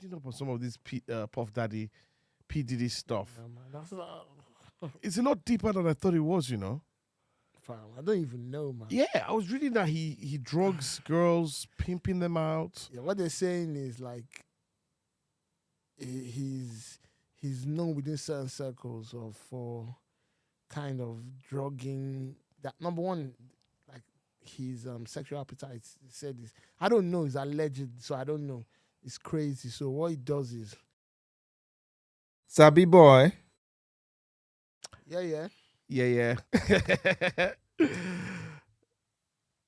reading up on some of this Puff Daddy, P.Diddy stuff. Yeah, man, that's not. It's a lot deeper than I thought it was, Fam, I don't even know, man. Yeah, I was reading that he drugs girls, pimping them out. Yeah, what they're saying is like he's known within certain circles for kind of drugging. That number one, like his sexual appetite. He said this. I don't know. It's alleged, so I don't know. It's crazy. So what he does is, Sabi boy. yeah. Yeah.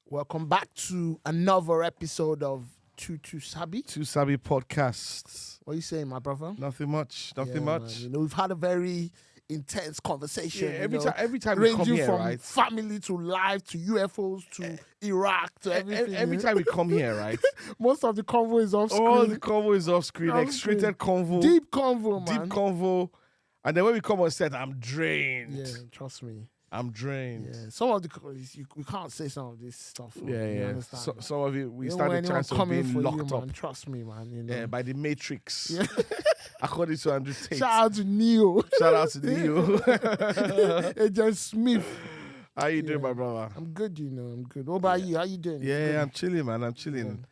Welcome back to another episode of Two Sabi. Two Sabi podcasts. What are you saying, my brother? Nothing much. Yeah, man. We've had a very intense conversation. Yeah, every time we come ranging here, from right? family to life to UFOs to Iraq to everything. Every time we come here, right? Most of the convo is off screen. All the convo is off screen. Off X-rated convo. Deep convo, man. Deep convo. And then when we come on set, I'm drained. Yeah, trust me. I'm drained. Yeah, some of the we can't say some of this stuff. You understand? So, some of it, we You don't stand want a anyone chance of coming being for locked you, up. man. Trust me, man. Yeah, by the Matrix. Yeah. According to Andrew Tate. Shout out to Neo. Shout out to Neo. Agent Smith. How you doing, my brother? I'm good, I'm good. What about you? How you doing? Yeah, I'm chilling, man. I'm chilling.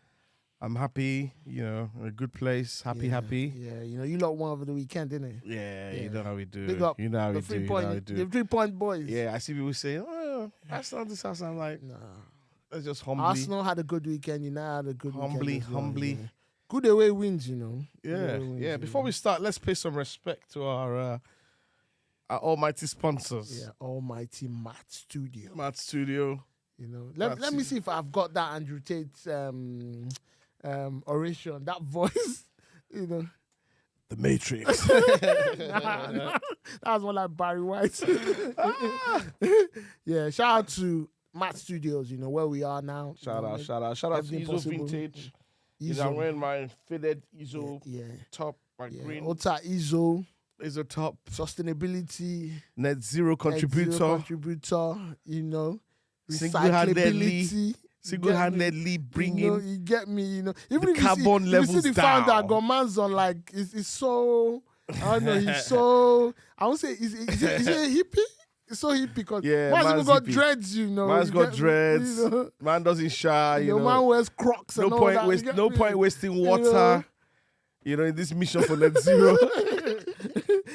I'm happy, in a good place. Happy. Yeah, you lot won over the weekend, didn't it? Yeah, you know how we do. Big up. You know how we The do. You know how we The do. 3-point boys. Yeah, I see people saying, oh, that's not this house. I'm like, Nah. let's just humbly. Arsenal had a good weekend. United had a good weekend. as well, Humbly. yeah. Good away wins, Good Yeah, away wins, yeah. Before we start, let's pay some respect to our almighty sponsors. Yeah, Almighty Matt Studio. Matt Studio. Let me see if I've got that Andrew Tate oration, that voice. The Matrix. That was one like Barry White. Yeah, shout out to Matt Studios, where we are now. Shout out to everything Iso possible. Vintage. Iso. I'm wearing my fitted Iso Yeah. top, my Yeah. green Ota Iso, Iso top, sustainability, net zero contributor, recyclability. single-handedly bringing you get me, even the if carbon you levels see the founder, down. got man's on like it's so. I don't know. He's so. I won't say is it a hippie? It's so hippie because man's even got hippie. dreads. Man's got dreads. Man doesn't shower. Man wears Crocs. No and point all that. no point wasting water. In this mission for net zero.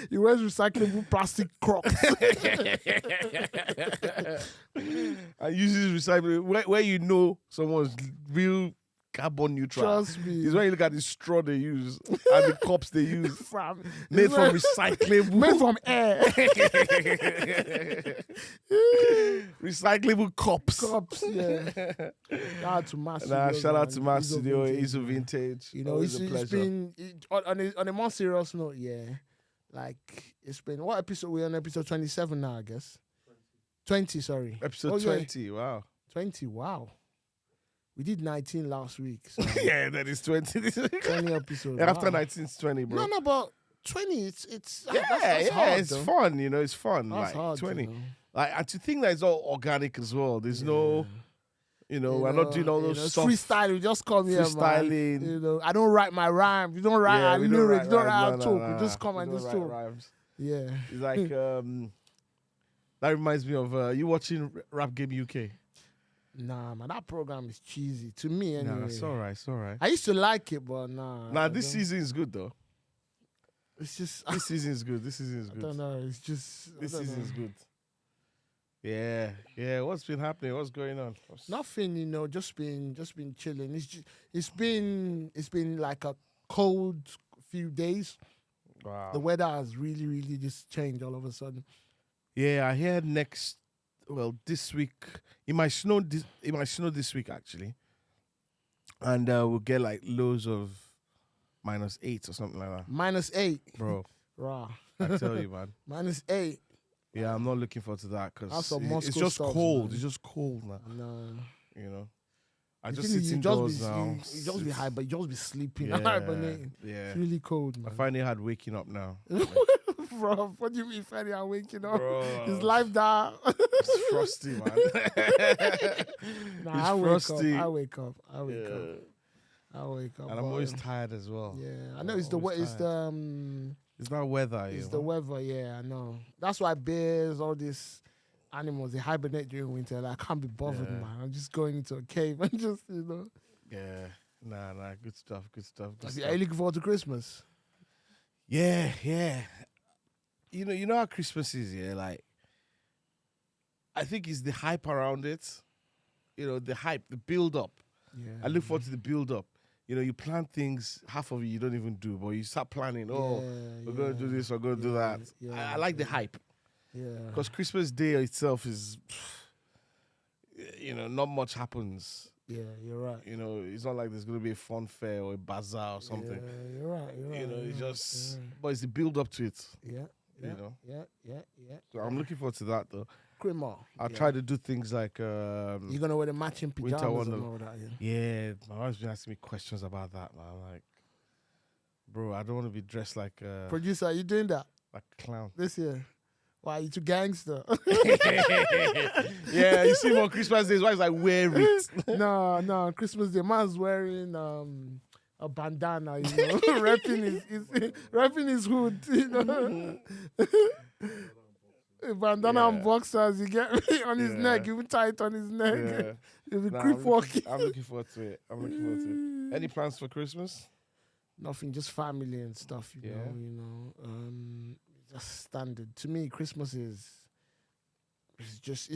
He wears recyclable plastic Crocs. And uses recycling where someone's real carbon neutral. Trust me. Is when you look at the straw they use and the cups they use. Made from recyclable. Made from air. Recyclable cups. Yeah. Shout out to Matt Shout out to Matt Studio. Vintage, Iso Vintage. It's a pleasure. been on a more serious note, like it's been what episode? We're on episode 27 now, I guess. 20, sorry. Episode 20, wow. 20, wow. We did 19 last week. So Yeah, that is 20. 20 episodes. After wow. 19 is 20, bro. No, but 20, it's that's hard, it's though. fun, it's fun. That's like hard, 20. Like, and to think that it's all organic as well. There's no, we're not doing all those stuff. Freestyle, we just come here, Freestyling. man. I don't write my rhymes. You don't write our lyrics. You don't write our talk. No, We just come and just talk. Rhymes. Yeah. It's like, that reminds me of, you watching Rap Game UK? Nah, man, that program is cheesy. To me, anyway. Nah, it's all right. I used to like it, but nah. Nah, this season is good, though. It's just... This season is good. I don't know. It's just... This season is good. Yeah. What's been happening? What's going on? Nothing, just been chilling. It's been like a cold few days. Wow. The weather has really, really just changed all of a sudden. Yeah, I heard this week it might snow. It might snow this week actually, and we'll get like lows of -8 or something like that. -8, Bro. Raw. I tell you, man. -8. Yeah, I'm not looking forward to that because That's some it's Moscow just stuff, cold. man. It's just cold now. No. I The just thing sit is, indoors now. You just be high, but you just be sleeping. Yeah, Hibernating. yeah. It's really cold, I man. find it hard waking up now. Bro, what do you mean, Fanny? I'm waking up. Bro. It's life down. It's frosty, man. Nah, It's frosty. I wake up. I wake up. And I'm always tired as well. Yeah, I know it's the way. It's the It's not weather. It's the weather. Yeah, I know. That's why bears, all these animals, they hibernate during winter. Like, I can't be bothered, man. I'm just going into a cave and just, Yeah. Nah. Good stuff. Are you looking forward to Christmas? Yeah. You know how Christmas is, yeah? Like, I think it's the hype around it. The hype, the build up. Yeah. I look forward to the build up. You plan things, half of it you don't even do, but you start planning, we're going to do this, we're going to do that. I like the hype. Yeah. Because Christmas Day itself is, not much happens. Yeah, you're right. It's not like there's going to be a fun fair or a bazaar or something. Yeah, you're right. It's just, but it's the build up to it. Yeah. Yeah. So I'm looking forward to that, though. I'll try to do things like you're gonna wear the matching pajamas and all that. Yeah, my wife's been asking me questions about that, man. I'm like, bro, I don't want to be dressed like producer. Are you doing that like a clown this year? Why you too gangster? Yeah, you see him on Christmas days. Why is like wear it? No, Christmas Day, man's wearing a bandana, repping his hood, bandana and boxers, you get me, on his neck, even tight on his neck. Yeah. He'll be creep walking. I'm looking forward to it. Any plans for Christmas? Nothing, just family and stuff, you know. Just standard. To me, Christmas it's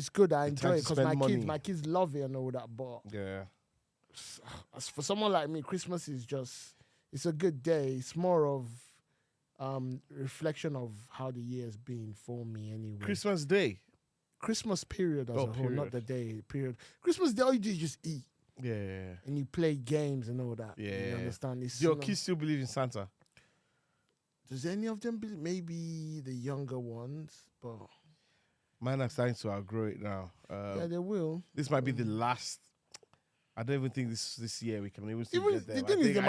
good. I enjoy it because my kids love it and all that. But as for someone like me, Christmas is it's a good day. It's more of reflection of how the year has been for me anyway. Christmas Day? Christmas period as a whole, not the day period. Christmas Day, all you do is just eat. Yeah. And you play games and all that. Yeah. You understand? Do your kids still believe in Santa? Does any of them believe? Maybe the younger ones, but... Mine are starting to outgrow it now. Yeah, they will. This might be the last... I don't even think this year we can even get there. The thing is, they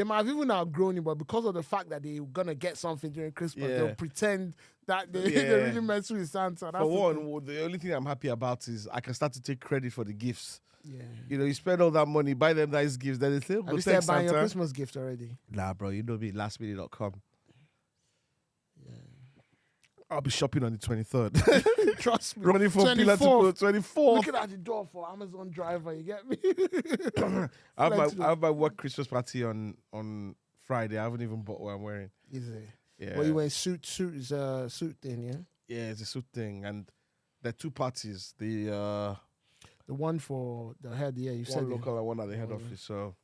might have even outgrown it, but because of the fact that they're gonna get something during Christmas, they'll pretend that they really mess with Santa. That's for one, the only thing I'm happy about is I can start to take credit for the gifts. Yeah. You spend all that money, buy them nice gifts, then they say, have you started buying your Christmas gift already? Nah, bro, you know me, lastminute.com. Yeah. I'll be shopping on the 23rd. Trust me. Running from pillar to post, 24th. Looking at the door for Amazon driver, you get me? I have my work Christmas party on Friday. I haven't even bought what I'm wearing. Is it? Yeah. Well, you wear suit is a suit thing, yeah? Yeah, it's a suit thing. And there are two parties. The one for the head, yeah, you said. One local and one at the head office. So,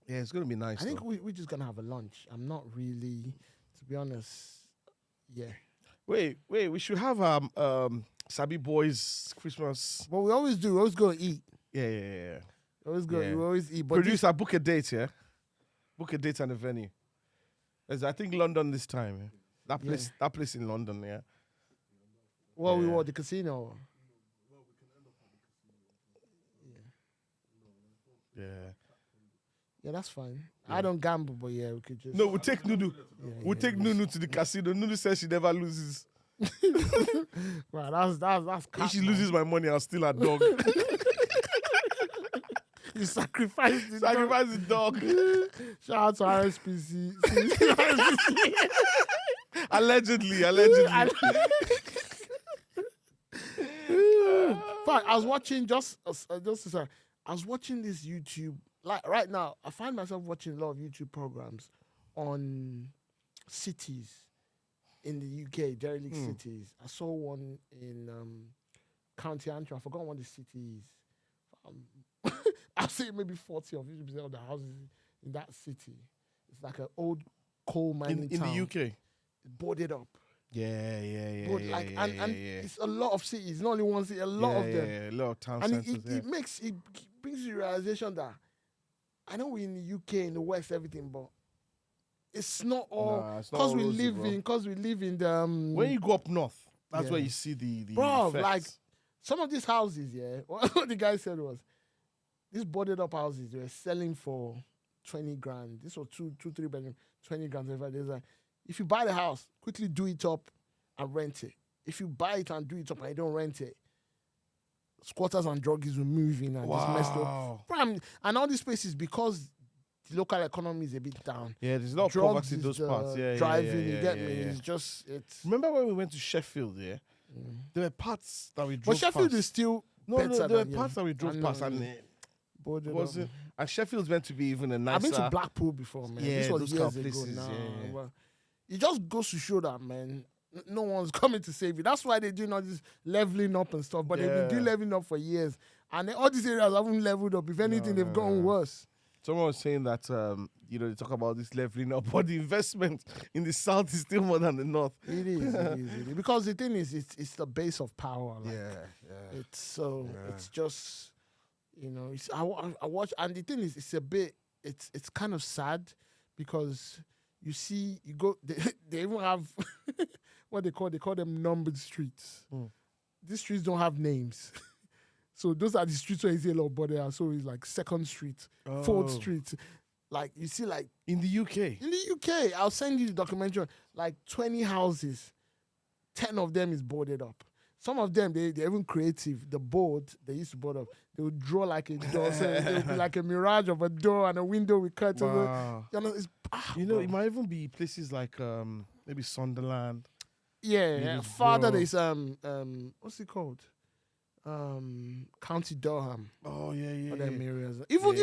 yeah, it's going to be nice. I think we're just going to have a lunch. I'm not really, to be honest, yeah. Wait, we should have Sabi Boys Christmas. Well, we always do. We always go eat. Yeah. Always go. We always eat. But Producer, book a date, yeah? Book a date and a venue. There's, I think, London this time. Yeah? That place in London, yeah. Well, we were the casino. Yeah, that's fine. Yeah. I don't gamble, but yeah, we could just... No, we'll take Nunu. We'll take Nunu to the casino. Nunu says she never loses. Right, that's if she loses my money, I'll steal her dog. You sacrifice the dog. Shout out to RSPC. Allegedly. Fact, I was watching I was watching this YouTube. Like right now, I find myself watching a lot of YouTube programs on cities in the UK, derelict cities. I saw one in County Antrim. I forgot what the city is. I'll say maybe 40 or 50% of the houses in that city. It's like an old coal mining town. In the UK? Boarded up. Yeah. And it's a lot of cities, not only one city, a lot of them. Yeah, a lot of town and centers. It brings you the realization that I know we're in the UK, in the West, everything, but it's not all because we live in the when you go up north, that's where you see the bro, effects. like some of these houses, what the guy said was these boarded up houses they were selling for 20 grand. This was 3 bedroom, 20 grand. There's like, if you buy the house, quickly do it up and rent it. If you buy it and do it up and you don't rent it, squatters and druggies were moving and just messed up. And all these places, because the local economy is a bit down. Yeah, there's a lot of drugs poverty in those parts. Yeah, driving, yeah, you get me? It's just, it's... Remember when we went to Sheffield, yeah? There were parts that we drove But Sheffield past. is still No, better there were than, parts that we drove past and it wasn't. And Sheffield's meant to be even a nicer... I've been to Blackpool before, man. Yeah, this was those years kind of ago places, now. yeah. But it just goes to show that, man, no one's coming to save you. That's why they're doing all this leveling up and stuff. But they've been doing leveling up for years. And all these areas haven't leveled up. If anything, they've gotten worse. Someone was saying that, they talk about this leveling up, but the investment in the south is still more than the north. It is. Because the thing is, it's the base of power. Like, it's so, it's just, it's, I watch, and the thing is, it's a bit, it's kind of sad because you see, you go, they even have what they call them numbered streets. These streets don't have names. So those are the streets where you see a lot of body. So it's like 2nd Street, 4th Street. Like, you see, like... In the UK? In the UK. I'll send you the documentary. Like, 20 houses, 10 of them is boarded up. Some of them, they're even creative. The board, they used to board up. They would draw like a door. So it would be like a mirage of a door and a window with curtains. Wow. It might even be places like maybe Sunderland. Yeah. Farther, there's, what's it called? County Durham. Oh yeah. All them areas. Even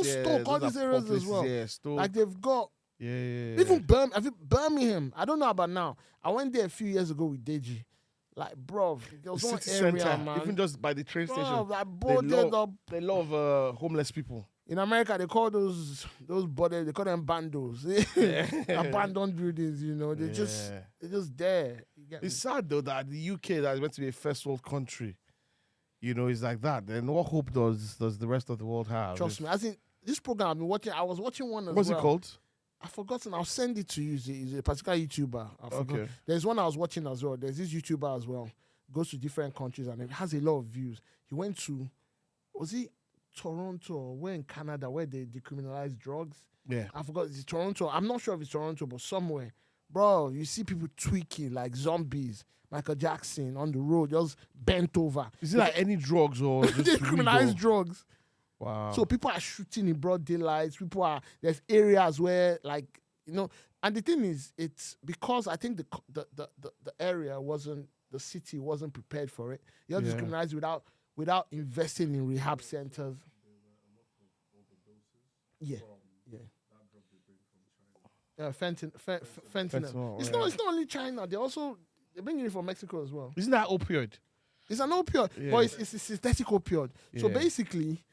Stoke, all these areas as well. Yeah, Stoke. Like they've got. Yeah. Even Birmingham. I don't know about now. I went there a few years ago with Deji. Like, bro, there was one area, center, man. Even just by the train station. Like, boarded up. They love homeless people. In America, they call those bodies, they call them bandos. Abandoned buildings, they're just there. It's sad though that the UK, that is meant to be a first world country, is like that. Then what hope does the rest of the world have? Trust me. As in, this program I've been watching, I was watching one as What's it called? I've forgotten. I'll send it to you. He's a particular YouTuber. Okay. There's one I was watching as well. There's this YouTuber as well. Goes to different countries and it has a lot of views. He went to, was he Toronto or where in Canada where they decriminalize drugs? Yeah. I forgot. It's Toronto. I'm not sure if it's Toronto, but somewhere. Bro, you see people tweaking like zombies. Michael Jackson on the road, just bent over. Is it like any drugs or just they criminalize drugs? Wow. So people are shooting in broad daylight. There's areas where, like, and the thing is, it's because I think the area the city wasn't prepared for it. You just criminalize without investing in rehab centers. Yeah. Fentanyl. It's not only China. They're bringing it from Mexico as well. Isn't that opioid? It's an opioid, but it's a synthetic opioid. Yeah. So basically,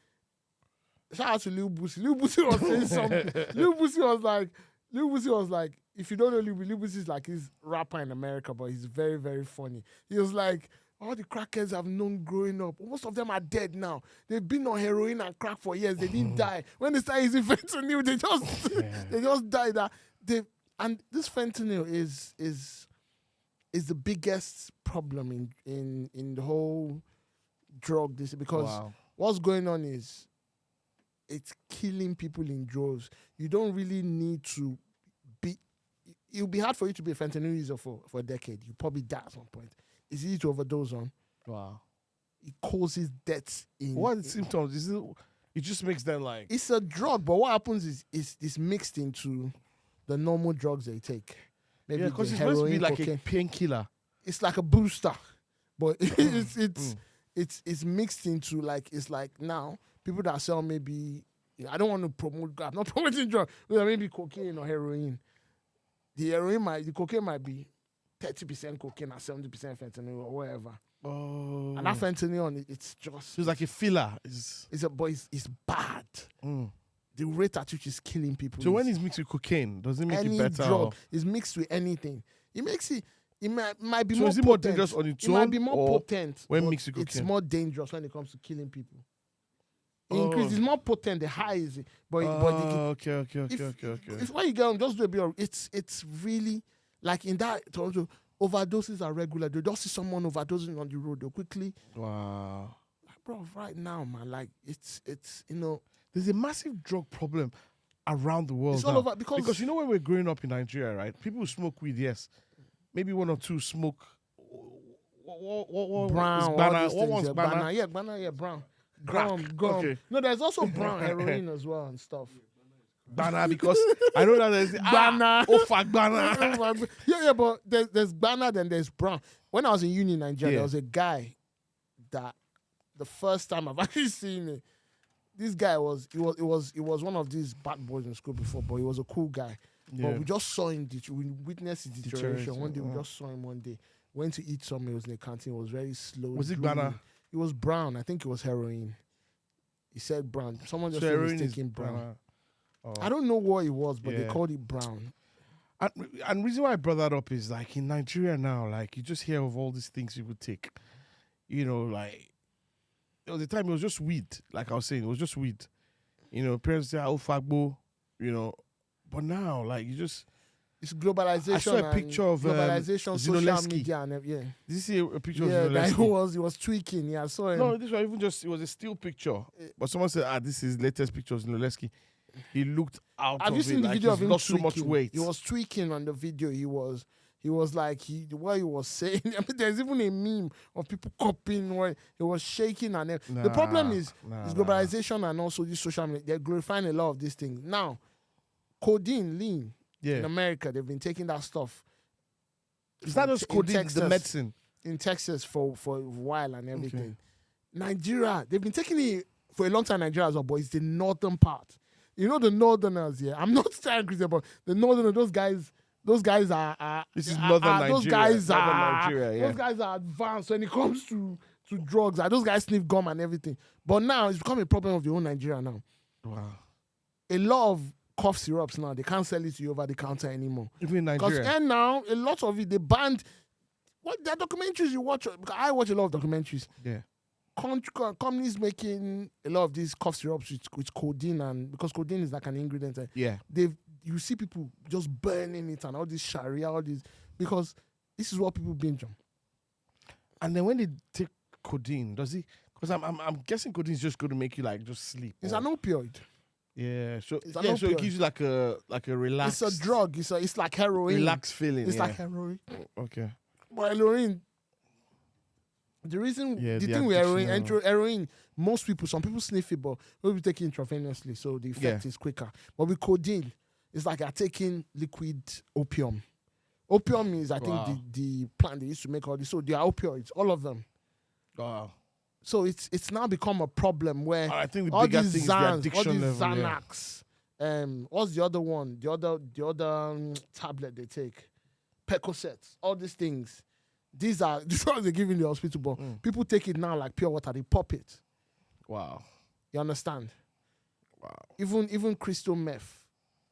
shout out to Lil Boosie. Lil Boosie was saying something. Lil Boosie was like, if you don't know Lil Boosie is like his rapper in America, but he's very, very funny. He was like, all the crackheads I've known growing up, most of them are dead now. They've been on heroin and crack for years. They didn't die. When they started using fentanyl, they just died. And this fentanyl is the biggest problem in the whole drug because what's going on is it's killing people in droves. You don't really need to be. It'll be hard for you to be a fentanyl user for a decade. You probably die at some point. It's easy to overdose on. Wow. It causes deaths in. What are the symptoms? It just makes them like. It's a drug, but what happens is it's mixed into the normal drugs they take. Maybe because it's supposed to be like cocaine. a painkiller. It's like a booster, but it's mixed into like it's like now people that sell maybe I don't want to promote. I'm not promoting drugs. Maybe cocaine or heroin. The cocaine might be 30% cocaine or 70% fentanyl or whatever. Oh. And that fentanyl, it's just... It's like a filler. It's bad. The rate at which is killing people. So when it's mixed with cocaine, does it make it better? Any drug is mixed with anything. It makes it... It might be so more is it potent. more dangerous on its own? It might be more potent. When mixed with cocaine? It's more dangerous when it comes to killing people. It's more potent, the high is it. Okay. If when you get on, just do a bit of... It's really... Like in that Toronto, overdoses are regular. They just see someone overdosing on the road. They quickly. Wow. Like, bro, right now, man, like it's there's a massive drug problem around the world. It's all over because when we're growing up in Nigeria, right? People who smoke weed, yes. Maybe one or two smoke what brown, is all banana? these What things, one's banana? Yeah, banana, yeah, brown. Crack. Gum. Okay. No, there's also brown heroin as well and stuff. Banana, because I know that there's Banana. oh fuck banana. Yeah, but there's banana, then there's brown. When I was in uni in Nigeria, Yeah. there was a guy that the first time I've actually seen it. This guy was one of these bad boys in school before, but he was a cool guy. Yeah. But we just saw him. We witnessed his deterioration. One day we Deterioration, just saw him. One day went to eat some meals in the canteen. It was very slow. Was it drooling. banana? It was brown. I think it was heroin. He said brown. Someone just So was heroin is mistaken brown. banana. Oh. I don't know what it was, but they Yeah. called it brown. And reason why I brought that up is like in Nigeria now, like you just hear of all these things people take. You know, like there was a time it was just weed. Like I was saying, it was just weed. You know, parents say, "Oh, fagbo," you know, but now like you just. It's globalization. I saw a and picture of globalization, social Zinoleski. media, and yeah. Did you see a picture Yeah, of that Zelensky? he was tweaking. Yeah, I saw him. No, this was even just it was a still picture. But someone said, this is latest picture of Zelensky. He looked out Have of you seen it, the like video he's of him lost so tweaking? much weight. He was tweaking on the video. He was like what he was saying. I mean, there's even a meme of people copying where he was shaking and the problem is globalization and also this social media. They're glorifying a lot of these things now. Codeine, lean. Yeah. In America, they've been taking that stuff. Is that just codeine, the medicine? In Texas for a while and everything. Okay. Nigeria, they've been taking it for a long time. Nigeria as well, but it's the northern part. You know the northerners here. I'm not trying to criticize, but the northerners, those guys are. This is northern Nigeria. Those guys northern are. Nigeria, yeah. Those guys are advanced when it comes to drugs. Those guys sniff gum and everything. But now it's become a problem of the whole Nigeria now. Wow. A lot of cough syrups now, they can't sell it to you over the counter anymore. Even in Nigeria. Because now, a lot of it, they banned. What the documentaries you watch? Because I watch a lot of documentaries. Yeah. Companies making a lot of these cough syrups with codeine, and because codeine is like an ingredient. Yeah. You see people just burning it and all this Sharia, all this, because this is what people binge on. And then when they take codeine, does he? Because I'm guessing codeine is just going to make you like just sleep. It's an opioid. Yeah, so It's so it gives you like a relaxed. It's a drug. It's like heroin. Relaxed feeling. It's like heroin. Okay. But heroin. The reason, the thing with heroin, some people sniff it, but we'll be taking intravenously, so the effect is quicker. But with codeine, it's like you're taking liquid opium. Opium is, I think, the plant they used to make all this. So they are opioids, all of them. Wow. So it's now become a problem where I think the all bigger these thing is the addiction all these level. Xanax, what's the other one? The other tablet they take, Percocets, all these things. These are the drugs they give in the hospital, but people take it now like pure water. They pop it. Wow. You understand? Wow. Even crystal meth,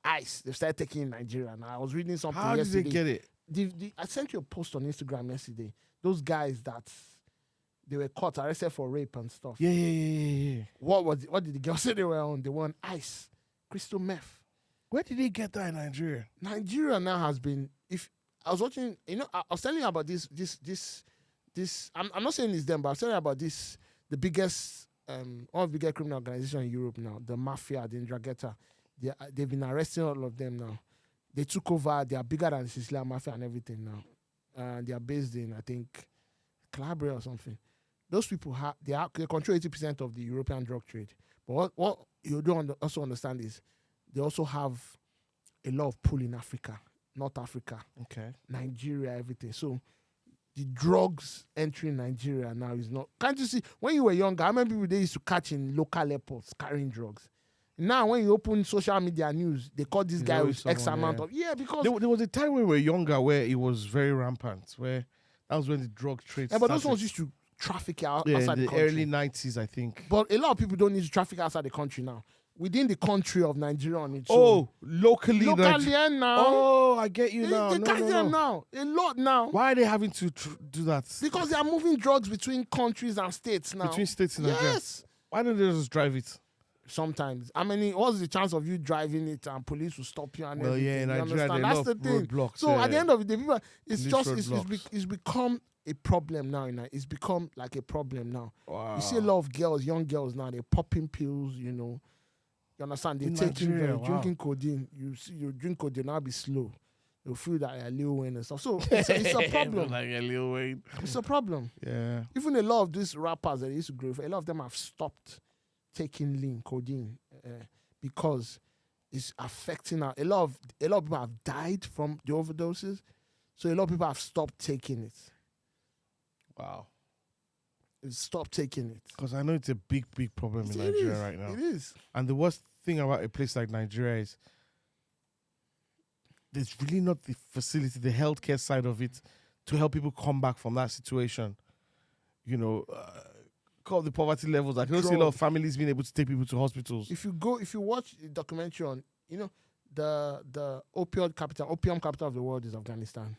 ice, they've started taking in Nigeria. Now I was reading something How yesterday. did they get it? I sent you a post on Instagram yesterday. Those guys that they were caught, arrested for rape and stuff. Yeah. What did the girl say they were on? They were on ice, crystal meth. Where did they get that in Nigeria? Nigeria now has been. If I was watching, I was telling you about this. I'm not saying it's them, but I was telling you about this. The biggest, one of the biggest criminal organizations in Europe now, the mafia, the Ndrangheta. They've been arresting all of them now. They took over. They are bigger than the Sicilian mafia and everything now. They are based in, I think, Calabria or something. Those people they control 80% of the European drug trade. But what you don't also understand is they also have a lot of pull in Africa, North Africa, Nigeria, everything. So the drugs entering Nigeria now is not. Can't you see? When you were younger, how many people they used to catch in local airports carrying drugs? Now, when you open social media news, they call this guy with X amount of because there was a time when we were younger where it was very rampant. Where that was when the drug trade. But those ones used to traffic outside in the the country. early 90s, I think. But a lot of people don't need to traffic outside the country now. Within the country of Nigeria on its own. Locally and now. Oh, I get you now. They catch them now. A lot now. Why are they having to do that? Because they are moving drugs between countries and states now. Between states and Nigeria? Yes. Why don't they just drive it? Sometimes. What's the chance of you driving it and police will stop you and everything? Yeah, in Nigeria, that's the thing. Roadblocks, so at the end of the day, people, roadblocks. it's become a problem now. It's become like a problem now. Wow. You see a lot of girls, young girls now, they're popping pills, You understand? They're taking, Nigeria, drinking codeine. You drink codeine, now be slow. they'll feel that they're Lil Wayne and stuff. So it's a problem. Like a Lil Wayne. It's a problem. Yeah. Even a lot of these rappers that used to grow, a lot of them have stopped taking lean codeine because it's affecting a lot of people have died from the overdoses. So a lot of people have stopped taking it. Wow. Stop taking it. Because I know it's a big problem in Nigeria right now. It is. And the worst thing about a place like Nigeria is there's really not the facility, the healthcare side of it to help people come back from that situation. You know, call the poverty levels. I can see a lot of families being able to take people to hospitals. If you watch the documentary on, the opium capital of the world is Afghanistan.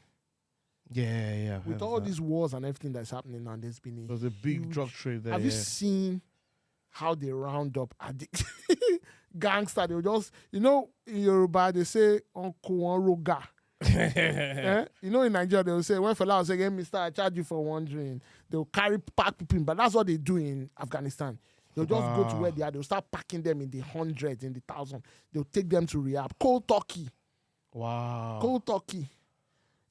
Yeah. With all these wars and everything that's happening now, there's a big drug trade there. Have you seen how they round up gangster? They just, in Yoruba, they say, Uncle Roga. In Nigeria, they will say, when fella will say, hey, mister, I charge you for wandering. They'll carry pack people in, but that's what they do in Afghanistan. They'll just go to where they are. They'll start packing them in the hundreds, in the thousands. They'll take them to rehab. Cold turkey. Wow. Cold turkey.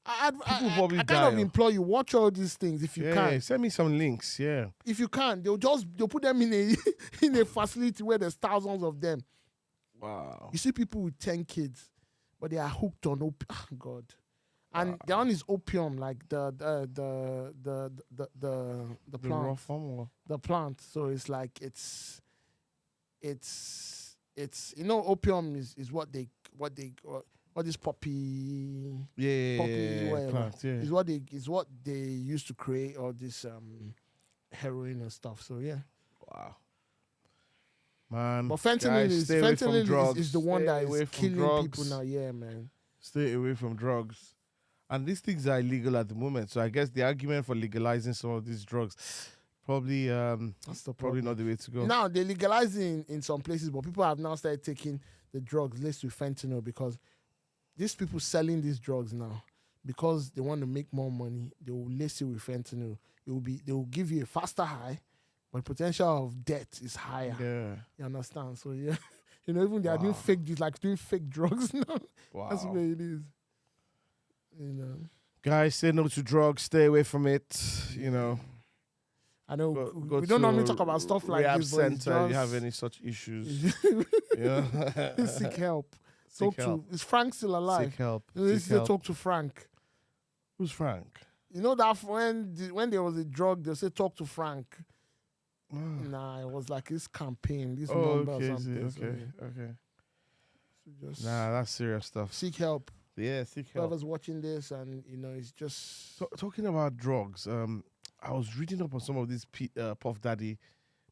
I kind die, of implore you, watch all these things if you can. Send me some links, yeah. If you can, they'll put them in a facility where there's thousands of them. Wow. You see people with 10 kids, but they are hooked on opium. Oh, God. And their one is opium, like the plant. Raw form or? The plant. So it's like it's opium is what this poppy plant, is what they used to create all this heroin and stuff. So yeah. Wow. Man. But fentanyl is the one that is killing people now. Yeah, man. Stay away from drugs. And these things are illegal at the moment. So I guess the argument for legalizing some of these drugs probably probably not the way to go. Now they're legalizing in some places, but people have now started taking the drugs laced with fentanyl because these people selling these drugs now, because they want to make more money, they will lace it with fentanyl. They will give you a faster high, but potential of death is higher. Yeah. You understand? So yeah. Even they are doing fake drugs now. Wow. That's the way it is. Guys, say no to drugs, stay away from it, I know go we don't normally talk about stuff like rehab this, but center, if you have any such issues. Seek help. Is Frank still alive? Seek help. Talk to Frank. Who's Frank? You know that when there was a drug, they say talk to Frank. Nah, it was like his campaign, this number or something. Okay. So just that's serious stuff. Seek help. Yeah, seek help. Whoever's watching this, and it's just talking about drugs. I was reading up on some of this Puff Daddy,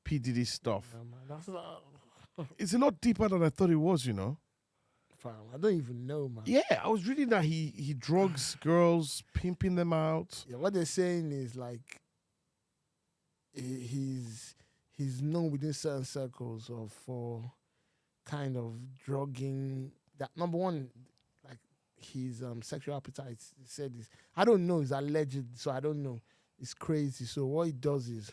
P.Diddy stuff. Man, it's a lot deeper than I thought it was. I don't even know, man. Yeah, I was reading that he drugs girls, pimping them out. Yeah, what they're saying is like he's known within certain circles for kind of drugging. That number one, like his sexual appetite. He said this. I don't know. It's alleged, so I don't know. It's crazy. So what he does is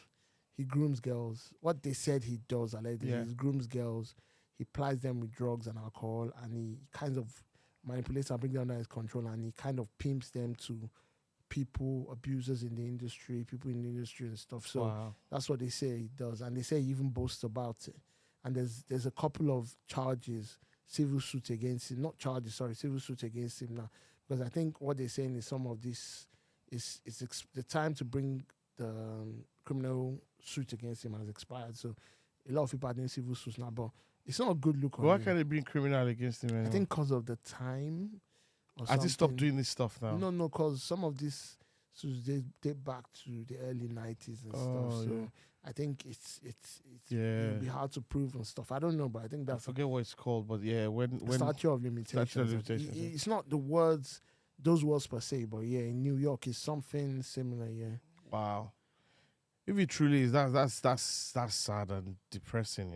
he grooms girls. What they said he does allegedly is grooms girls. He plies them with drugs and alcohol, and he kind of manipulates and brings them under his control, and he kind of pimps them to people, abusers in the industry, people in the industry and stuff. So that's what they say he does, and they say he even boasts about it. And there's a couple of charges, civil suits against him. Not charges, sorry, civil suits against him now. Because I think what they're saying is some of this is the time to bring the criminal suit against him has expired. So a lot of people are doing civil suits now, but it's not a good look on Why him. can't they bring criminal against him anymore? I think because of the time. Has he stopped doing this stuff now? No, because some of these suits they date back to the early 90s and stuff. So I think it'll be hard to prove and stuff. I don't know, but I think that's I forget what it's called, but when statute of limitations. It's not those words per se, but yeah, in New York it's something similar. Yeah. Wow. If it truly is, that's sad and depressing,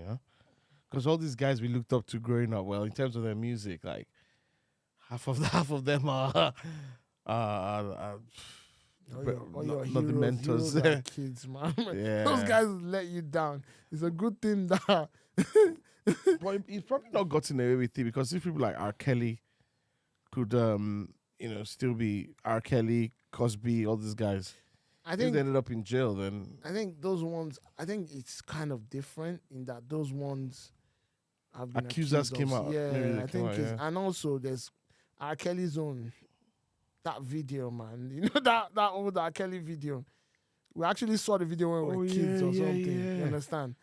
because all these guys we looked up to growing up, well, in terms of their music, like half of them are not the mentors. Heroes kids, man. Yeah. Those guys let you down. It's a good thing that. But he's probably not gotten away with it, because if people like R. Kelly could still be R. Kelly, Cosby, all these guys. I If think they ended up in jail, then I think those ones. I think it's kind of different in that those ones have been accusers accused came of, out. Yeah, Maybe they I came think out, it's, yeah. and also there's R. Kelly's own that video, man. You know that old R. Kelly video. We actually saw the video when we were kids or something. You understand?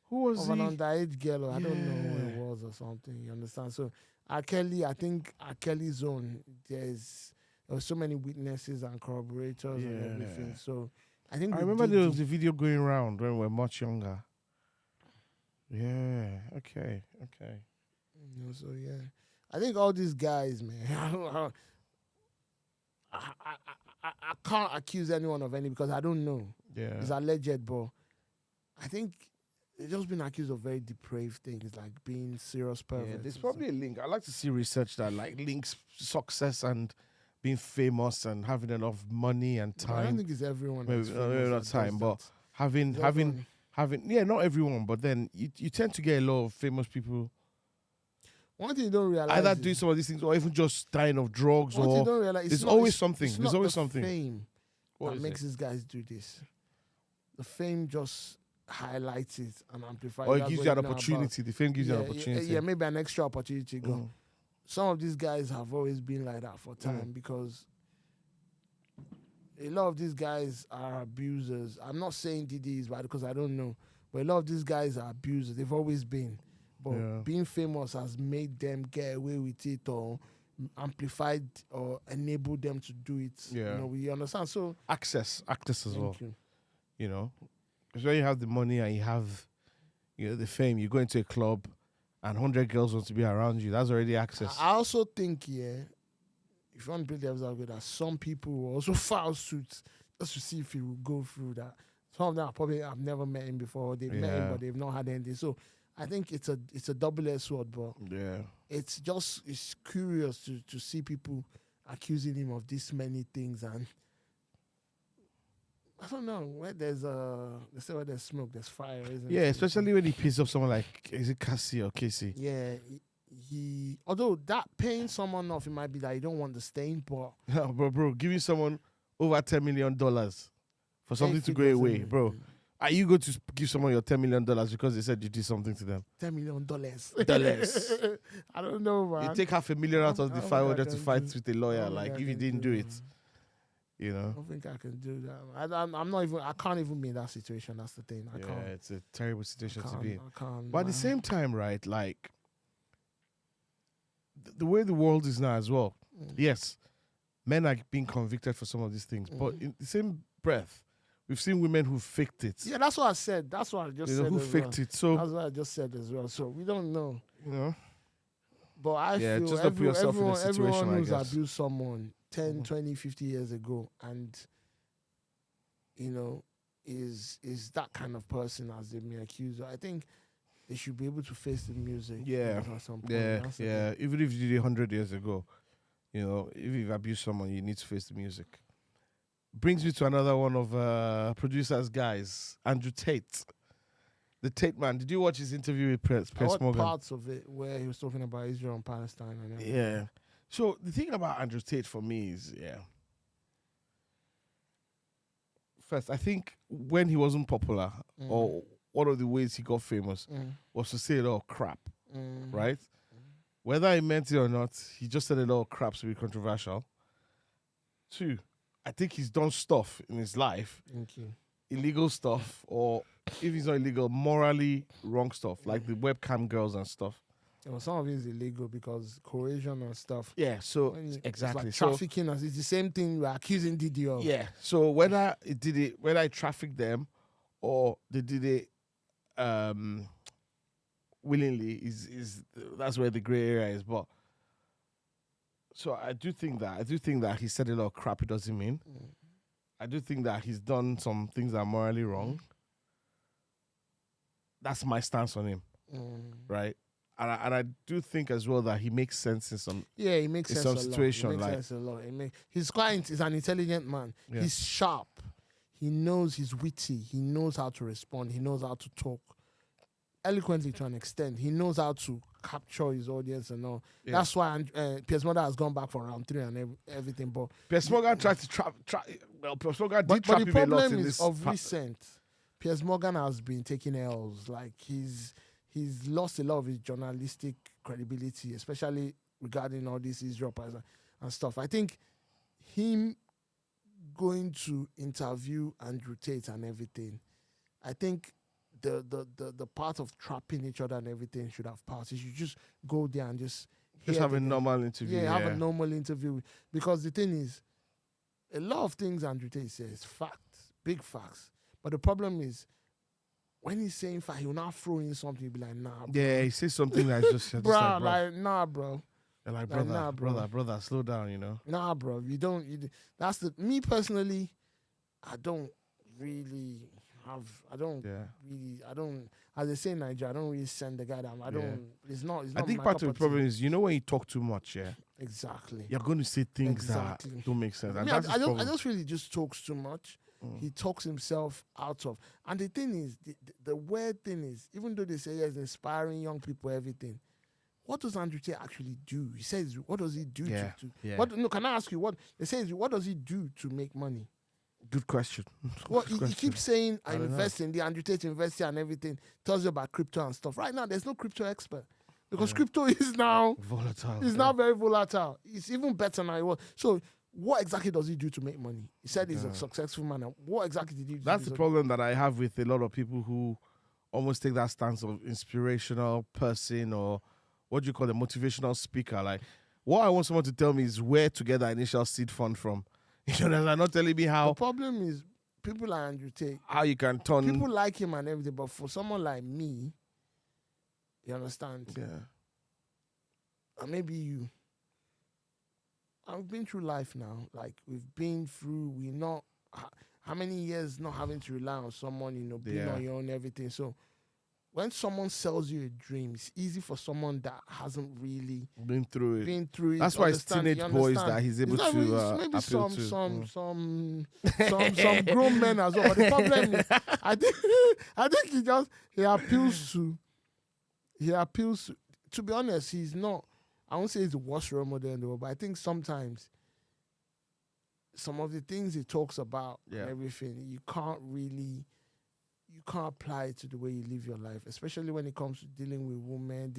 Who was Of he? an underage girl, or I don't know who it Yeah. was or something. You understand? So R. Kelly, I think R. Kelly's own. There were so many witnesses and corroborators and everything. Yeah. So I think I they remember did there was a video going around when we were much younger. Yeah. Okay. So yeah, I think all these guys, man. I can't accuse anyone of any because I don't know. Yeah. It's alleged, but I think they've just been accused of very depraved things like being serious perverts. Yeah, there's and probably a link. I like to see research that like links success and being famous and having enough money and stuff. But I don't time. think it's everyone. Maybe, that's famous maybe that not does time, but that. having It's having everyone. yeah, not everyone, but then you tend to get a lot of famous people One thing you don't realize either is, doing some of these things or even just dying of drugs one thing you or don't realize, there's it's not- always it's- something. it's There's not always the something. Fame What that is makes it? these guys do this. The fame just highlights it and amplifies. Or it That's gives what you an know about. opportunity. The fame gives you an Yeah, opportunity. Yeah, maybe an extra opportunity. Go. Mm. Some of these guys have always been like that for time because a lot of these guys are abusers. I'm not saying Diddy is bad because I don't know, but a lot of these guys are abusers. They've always been. But Yeah. being famous has made them get away with it or amplified or enabled them to do it. Yeah. We understand. So Access as well. thank you. Because when you have the money and you have the fame, you go into a club and 100 girls want to be around you. That's already access. I also think, if you want to play devil's advocate, that some people will also file suits just to see if he will go through that. Some of them are probably have never met him before. They've met him, Yeah. but they've not had anything. So I think it's a double-edged sword, but Yeah. it's curious to see people accusing him of this many things, and I don't know where they say where there's smoke, there's fire, isn't Yeah, it? especially when he pisses off someone like, is it Cassie or Casey? Yeah, he although that paying someone off, it might be that you don't want the stain, but bro, giving someone over $10 million for something to go figures, away, innit? bro. Are you going to give someone your $10 million because they said you did something to them? $10 million. Dollars. I don't know, man. You take $500,000 out of the I don't think I 500 to can fight do- with a I lawyer. don't Like, think I if you can didn't do that, it, man. you I don't think I can do that. I'm not even. I can't even be in that situation. That's the thing. I yeah, can't. it's a terrible situation to be in. I can't. But at the man. same time, right, like, the way the world is now as well, yes, men are being convicted for some of these things, but in the same breath, we've seen women who faked it. Yeah, that's what I said. That's what I just said. Who as faked well. it. So, That's what I just said as well. So we don't know. you But I Yeah, feel just don't put yourself in a situation, everyone I who's guess. abused someone 10, 20, 50 years ago and, is that kind of person as they've been accused of, I think they should be able to face the music. Yeah. At some point. yeah, That's the yeah. thing. Even if you did it 100 years ago, if you've abused someone, you need to face the music. Brings me to another one of producers' guys, Andrew Tate. The Tate man. Did you watch his interview with I Piers watched Morgan? parts of it where he was talking about Israel and Palestine and everything. Yeah. So the thing about Andrew Tate for me is, first, I think when he wasn't popular, or one of the ways he got famous was to say a lot of crap, right? Whether he meant it or not, he just said a lot of crap to be controversial. Two, I think he's done stuff in his life, Thank you. illegal stuff, or if it's not illegal, morally wrong stuff, like the webcam girls and stuff. Well, some of it is illegal because coercion and stuff. Yeah, so When it's exactly. like So trafficking, it's the same thing we're accusing Diddy of. yeah, so whether I trafficked them or they did it willingly is that's where the gray area is. But so I do think that he said a lot of crap he doesn't mean. I do think that he's done some things that are morally wrong. That's my stance on him, right? And I do think as well that he makes sense in some. Yeah, he makes In sense some a lot. situation, He makes like- sense a lot. He's an intelligent man. Yeah. He's sharp. He knows he's witty. He knows how to respond. He knows how to talk. eloquently to an extent. He knows how to capture his audience and all. Yeah. That's why Piers Morgan has gone back for round 3 and everything. But Piers Morgan tried to trap. Well, Piers Morgan but did trap the him a lot problem in is this. of recent, Piers Morgan has been taking L's. Like he's lost a lot of his journalistic credibility, especially regarding all this Isreal and stuff. I think him going to interview Andrew Tate and everything, I think the part of trapping each other and everything should have passed. You should just go there and just have a normal interview. Yeah, have a normal interview. Because the thing is, a lot of things Andrew Tate says, facts, big facts. But the problem is, when he's saying fact, he'll now throw in something, he'll be like, nah, bro. Yeah, he says something that's just bro, like, like, nah, bro. You're like, Like, brother, nah, bro. brother, slow down, you know. Nah, bro. That's me personally, I don't really, as they say in Nigeria, I don't really send the guy down. It's not I think my part cup of the problem is, when you talk too much, Exactly. you're going to say things that don't make sense. And I just feel he just talks too much. He talks himself out of. And the thing is, the weird thing is, even though they say he's inspiring young people, everything, what does Andrew Tate actually do? He says, what does he do to can I ask you, what does he do to make money? Good question. Well, he keeps saying, I invest in the Andrew Tate investor and everything, tells you about crypto and stuff. Right now, there's no crypto expert. Because crypto is now volatile. It's now very volatile. It's even better now. It was. So what exactly does he do to make money? He said he's a successful man. What exactly did he do? That's the problem that I have with a lot of people who almost take that stance of inspirational person, or what do you call a motivational speaker. Like, what I want someone to tell me is where to get that initial seed fund from. You know, they're not telling me how. The problem is people like Andrew Tate. How you can turn. People like him and everything, but for someone like me, you understand? Yeah. And maybe you. I've been through life now. Like, we've been through, how many years not having to rely on someone, being on your own, everything. So when someone sells you a dream, it's easy for someone that hasn't really been through it. it. That's why it's teenage boys that he's able to maybe appeal some grown men as well. But the problem is, I think he appeals to be honest, he's not. I won't say he's the worst role model in the world, but I think sometimes some of the things he talks about and everything, you can't apply it to the way you live your life, especially when it comes to dealing with women,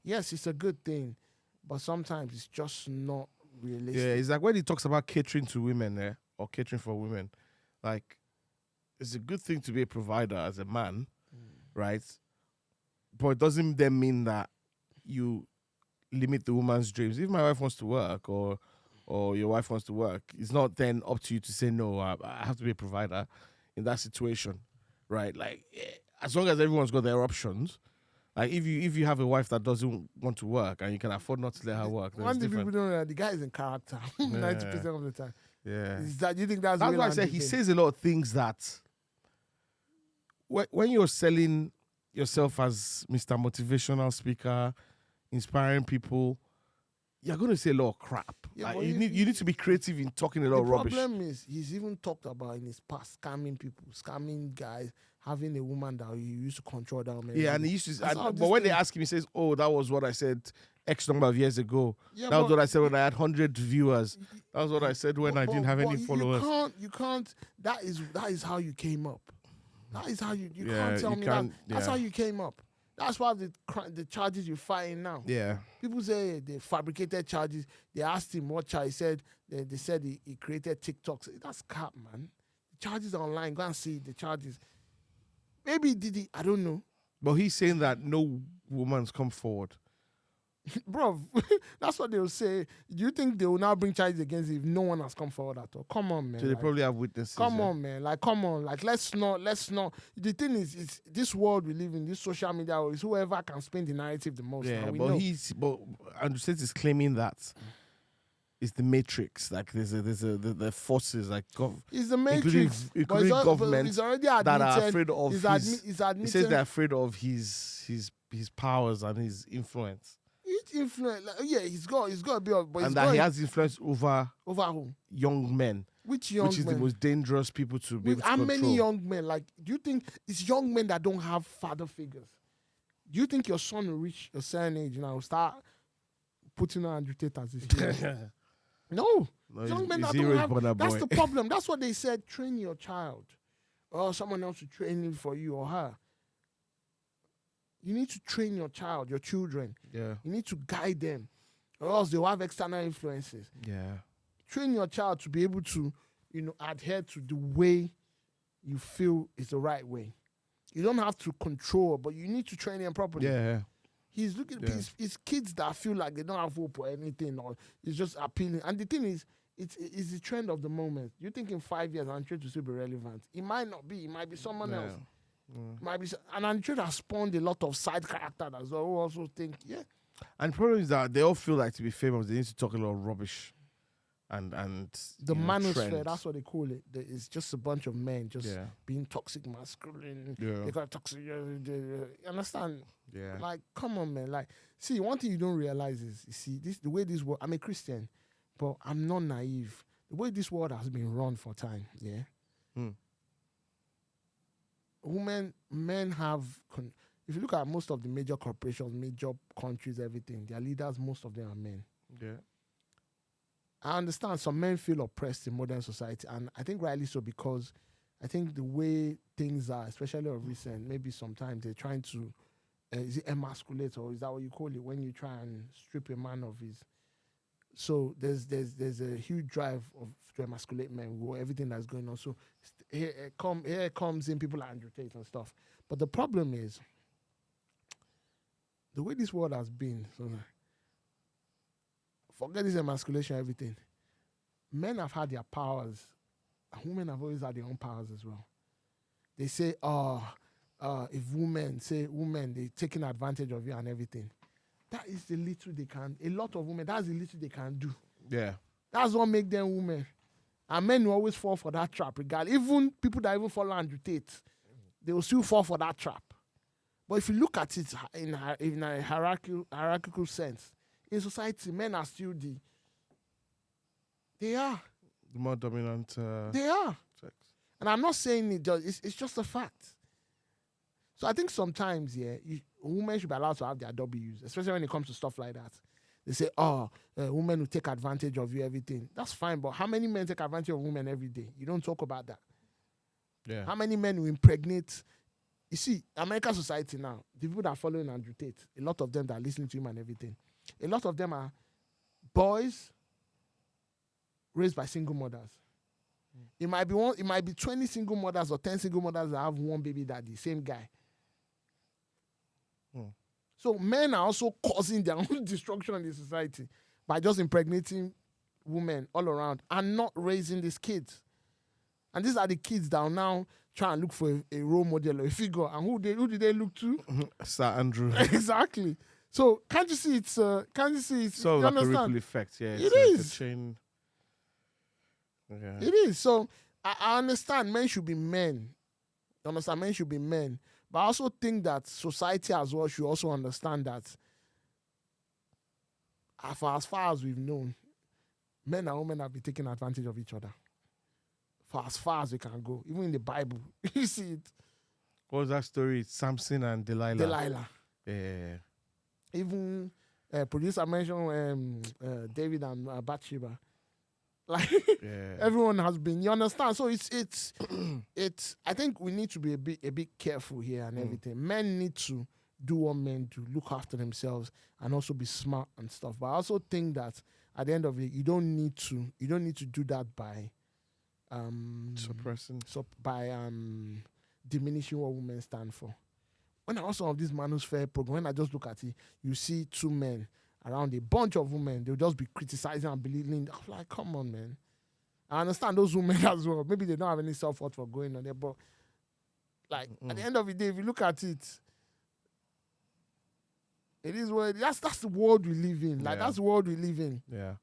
yes, it's a good thing, but sometimes it's just not realistic. Yeah, it's like when he talks about catering to women, or catering for women, like, it's a good thing to be a provider as a man, right? But it doesn't then mean that you limit the woman's dreams. If my wife wants to work, or your wife wants to work, it's not then up to you to say, no, I have to be a provider in that situation, right? Like, as long as everyone's got their options, like, if you have a wife that doesn't want to work and you can afford not to let her work, then one it's thing different. people don't know, the guy is in character 90% of the time. Yeah. You think that's why I said he says a lot of things that when you're selling yourself as Mr. Motivational Speaker, inspiring people, you're going to say a lot of crap. Yeah, like, you need to be creative in talking a lot of rubbish. The problem is, he's even talked about in his past scamming people, scamming guys, having a woman that he used to control that woman. Yeah, and he used to. But when they ask him, he says, "Oh, that was what I said X number of years ago. That was what I said when I had 100 viewers. That was what I said when I didn't have any followers." You can't. That is how you came up. That is how you can't tell me that. That's how you came up. That's why the charges you're fighting now. Yeah. People say they fabricated charges. They asked him what charge. He said they said he created TikToks. That's cap, man. The charges are online. Go and see the charges. Maybe Diddy, I don't know. But he's saying that no woman's come forward. Bro, that's what they'll say. Do you think they will now bring charges against him if no one has come forward at all? Come on, man. So they probably have witnesses. Come on, man. Like, come on. Like, let's not. The thing is, it's this world we live in, this social media, is whoever can spin the narrative the most. Yeah, but Andrew Tate is claiming that it's the matrix. Like, there's the forces, like, it's the matrix, including government, he's already admitted, that are afraid of he's admitted. He says they're afraid of his powers and his influence. Influence, he's got a bit of, but and that he has influence over who? Young men. Which young men? Which is the most dangerous people to be able to How control. many young men? Like, do you think it's young men that don't have father figures? Do you think your son will reach a certain age now, start putting on Andrew Tate as his hero? No. Young men that don't have, that's the problem. That's what they said, train your child. Or someone else to train him for you or her. You need to train your child, your children. Yeah. You need to guide them. Or else they'll have external influences. Yeah. Train your child to be able to, adhere to the way you feel is the right way. You don't have to control, but you need to train them properly. Yeah. He's looking at his kids that feel like they don't have hope or anything, or it's just appealing. And the thing is, it's the trend of the moment. You think in 5 years, Andrew Tate will still be relevant? It might not be. It might be someone else. It might be, and Andrew Tate has spawned a lot of side characters as well who also think, And the problem is that they all feel like to be famous, they need to talk a lot of rubbish. And the manosphere, that's what they call it. It's just a bunch of men just being toxic masculine. Yeah. They got toxic. You understand? Yeah. Like, come on, man. Like, see, one thing you don't realize is, you see, the way this world. I'm a Christian, but I'm not naive. The way this world has been run for time, Men have. If you look at most of the major corporations, major countries, everything, their leaders, most of them are men. Yeah. I understand some men feel oppressed in modern society, and I think rightly so, because I think the way things are, especially of recent, maybe sometimes they're trying to, is it emasculate, or is that what you call it, when you try and strip a man of his. So there's a huge drive to emasculate men with everything that's going on. So here comes in people like Andrew Tate and stuff. But the problem is, the way this world has been, so forget this emasculation, everything. Men have had their powers, and women have always had their own powers as well. They say, if women, they're taking advantage of you and everything. That is the little they can. A lot of women, that's the little they can do. Yeah. That's what makes them women. And men will always fall for that trap, regardless. Even people that even follow Andrew Tate, they will still fall for that trap. But if you look at it in a hierarchical sense, in society, men are still they are. The more dominant. They are. Sex. And I'm not saying it's just a fact. So I think sometimes, women should be allowed to have their W's, especially when it comes to stuff like that. They say, women will take advantage of you, everything. That's fine, but how many men take advantage of women every day? You don't talk about that. Yeah. How many men will impregnate? You see, American society now, the people that are following Andrew Tate, a lot of them that are listening to him and everything, a lot of them are boys raised by single mothers. It might be 20 single mothers or 10 single mothers that have one baby daddy, same guy. So men are also causing their own destruction in the society by just impregnating women all around and not raising these kids. And these are the kids that are now trying to look for a role model or a figure. And who did they look to? Sir Andrew. Exactly. So can't you see it's so you like understand? a ripple effect, yeah. It It's is. a chain. Yeah. It is. So I understand men should be men. You understand? Men should be men. But I also think that society as well should also understand that for as far as we've known, men and women have been taking advantage of each other. For as far as we can go. Even in the Bible. You see it. What was that story? Samson and Delilah. Delilah. Yeah. Even producer mentioned David and Bathsheba. Like everyone has been, you understand? So it's I think we need to be a bit careful here and everything. Men need to do what men do, look after themselves and also be smart and stuff. But I also think that at the end of it, you don't need to do that by suppressing. So by diminishing what women stand for. When I also have this manosphere program, when I just look at it, you see two men around a bunch of women, they'll just be criticizing and belittling. I'm like, come on, man. I understand those women as well. Maybe they don't have any self-worth for going on there, but like at the end of the day, if you look at it, it is what that's the world we live in. Like that's the world we live in. Yeah.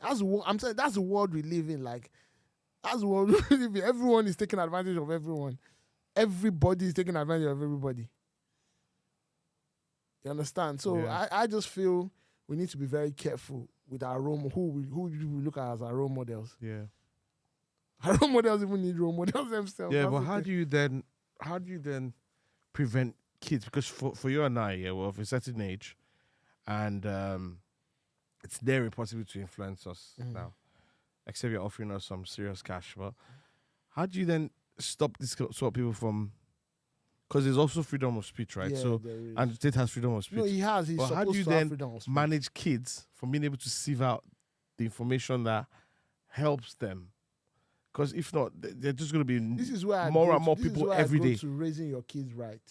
I'm saying that's the world we live in. Like that's the world we live in. Everyone is taking advantage of everyone. Everybody is taking advantage of everybody. You understand? So I just feel we need to be very careful with our role, who we look at as our role models. Yeah. Our role models even need role models themselves. Yeah, That's but the how thing. do you then prevent kids, because for you and I, yeah, we're of a certain age, and it's their responsibility to influence us now. Except you're offering us some serious cash. But how do you then stop this sort of people from? Because there's also freedom of speech, right? Yeah, So there is. Andrew Tate has freedom of speech. No, he has. He's But supposed how do you to have then freedom of speech. manage kids from being able to sieve out the information that helps them? Because if not, they're just going to be This is where more and more people every day. to raising your kids right.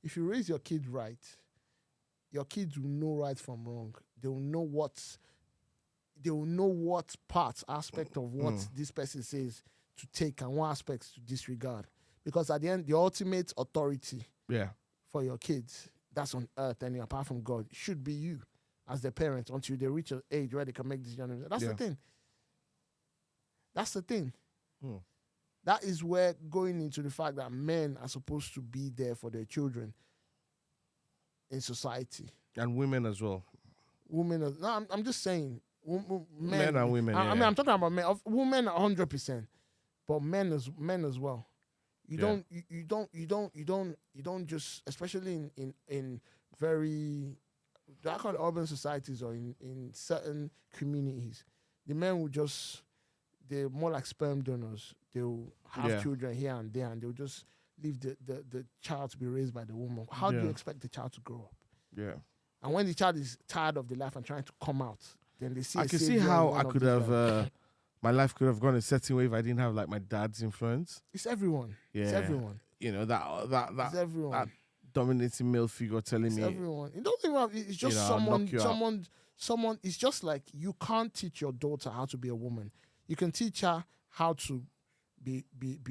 If you raise your kid right, your kids will know right from wrong. They will know what parts, aspect of what this person says to take and what aspects to disregard. Because at the end, the ultimate authority for your kids that's on earth, and apart from God, should be you as the parent until they reach an age where they can make decisions. That's the thing. That's the thing. That is where going into the fact that men are supposed to be there for their children in society. And women as well. Women, I'm just saying. Men and women. I mean, I'm talking about men. Women 100%, but men as well. You don't just, especially in very that kind of urban societies or in certain communities, the men will just, they're more like sperm donors. They'll have children here and there, and they'll just leave the child to be raised by the woman. How do you expect the child to grow up? Yeah. And when the child is tired of the life and trying to come out, then they see. I can see how I could have my life could have gone a certain way if I didn't have like my dad's influence. It's everyone. Yeah. It's everyone. You know, that It's everyone. that dominating male figure telling me Everyone. It don't think it's just someone. It's just like you can't teach your daughter how to be a woman. You can teach her how to be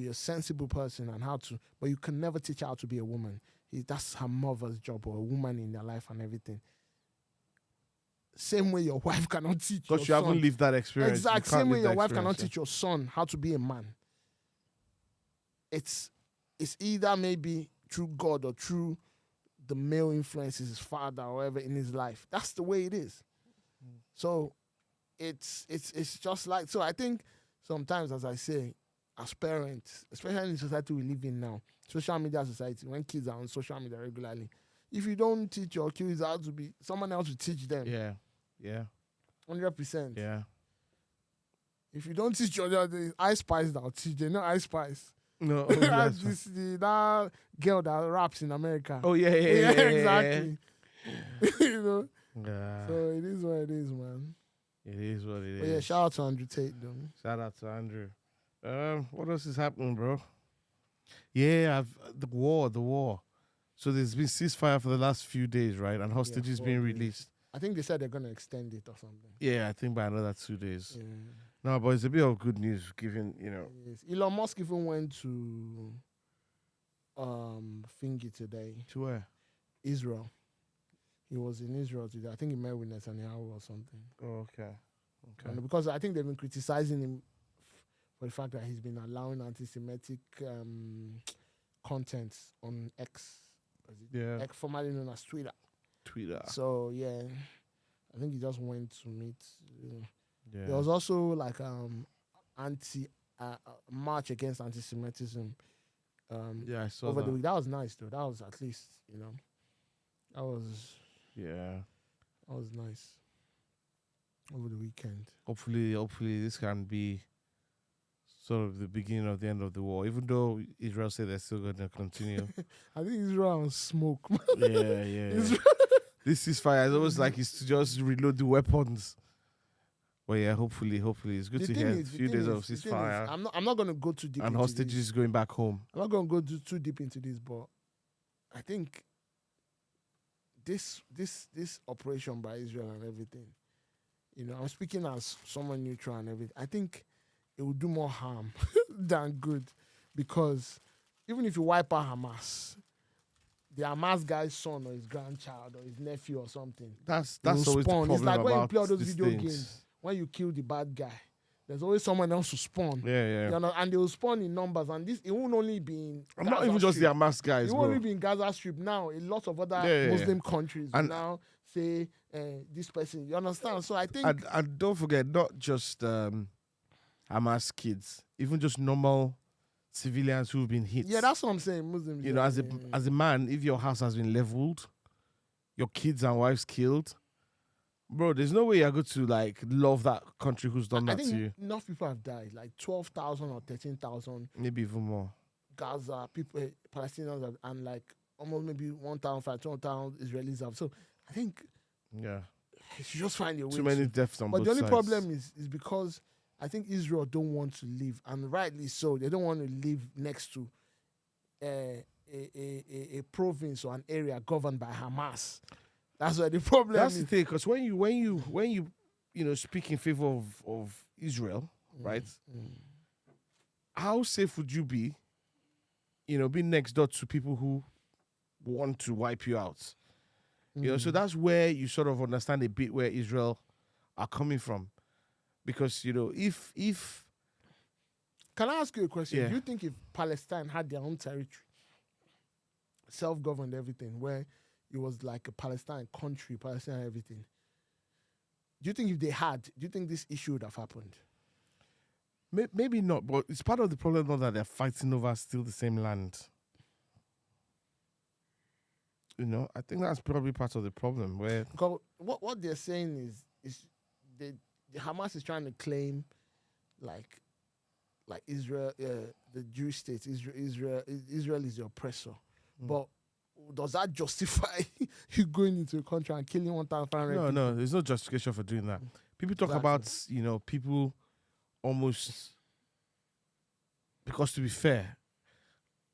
a sensible person and but you can never teach her how to be a woman. That's her mother's job, or a woman in their life and everything. Same way your wife cannot teach your son. Because you haven't lived that experience. Exactly. Same way your wife cannot teach your son how to be a man. It's either maybe through God or through the male influences, his father or whatever in his life. That's the way it is. So it's just like, so I think sometimes, as I say, as parents, especially in the society we live in now, social media society, when kids are on social media regularly, if you don't teach your kids how to be, someone else will teach them. Yeah. Yeah. 100%. Yeah. If you don't teach your child, Ice Spice that'll teach them. No Ice Spice. No. That girl that raps in America. Oh, yeah. Exactly. You know? Yeah. So it is what it is, man. It is what it is. But yeah, shout out to Andrew Tate, though. Shout out to Andrew. What else is happening, bro? Yeah, the war. So there's been ceasefire for the last few days, right? And hostages being released. I think they said they're going to extend it or something. Yeah, I think by another 2 days. Yeah. No, but it's a bit of good news, given, Yes. Elon Musk even went to Thingy today. To where? Israel. He was in Israel today. I think he met with Netanyahu or something. Oh, okay. And because I think they've been criticizing him for the fact that he's been allowing anti-Semitic content on X. X, formerly known as Twitter. So, yeah, I think he just went to meet. Yeah. There was also like march against anti-Semitism. I saw over that. the week. That was nice, though. That was at least, that was. Yeah. That was nice. Over the weekend. Hopefully this can be sort of the beginning of the end of the war, even though Israel said they're still going to continue. I think Israel on smoke. Yeah. This ceasefire is almost like it's to just reload the weapons. But yeah, hopefully it's good to hear a few days of ceasefire. I'm not going to go too deep and into hostages this. Going back home. I'm not going to go too deep into this, but I think this operation by Israel and everything, I'm speaking as someone neutral and everything. I think it will do more harm than good, because even if you wipe out Hamas, the Hamas guy's son or his grandchild or his nephew or something, that's always the problem. It's like when you play all those these video things. games, when you kill the bad guy, there's always someone else to spawn. Yeah. And they will spawn in numbers, and it won't only be in Gaza not even just Strip. The Hamas guys, it won't only be in Gaza Strip now. A lot of other Muslim countries will now say this person. You understand? So I think, and don't forget, not just Hamas kids, even just normal civilians who've been hit. Yeah, that's what I'm saying. Muslims. You know, as a man, if your house has been leveled, your kids and wives killed, bro, there's no way you're going to like love that country who's done I that think to you. enough people have died, like 12,000 or 13,000. Maybe even more. Gaza people, Palestinians, and like almost maybe 1,500, 2,000 Israelis have. So I think Yeah. you should just find a way. Too many deaths on But both the only sides. problem is because I think Israel don't want to live, and rightly so. They don't want to live next to a province or an area governed by Hamas. That's where the problem That's is. the thing, because when you speak in favor of Israel, right? How safe would you be, being next door to people who want to wipe you out? You know, so that's where you sort of understand a bit where Israel are coming from. Because, if Can I ask you a question? Yeah. Do you think if Palestine had their own territory, self-governed everything, where it was like a Palestine country, Palestine everything, do you think if they had, do you think this issue would have happened? maybe not, but it's part of the problem not that they're fighting over still the same land. I think that's probably part of the problem where Because what they're saying is the Hamas is trying to claim like Israel, the Jewish state, Israel is the oppressor. But does that justify you going into a country and killing 1,500 people? no, there's no justification for doing that. People talk Exactly. about, people almost, because to be fair,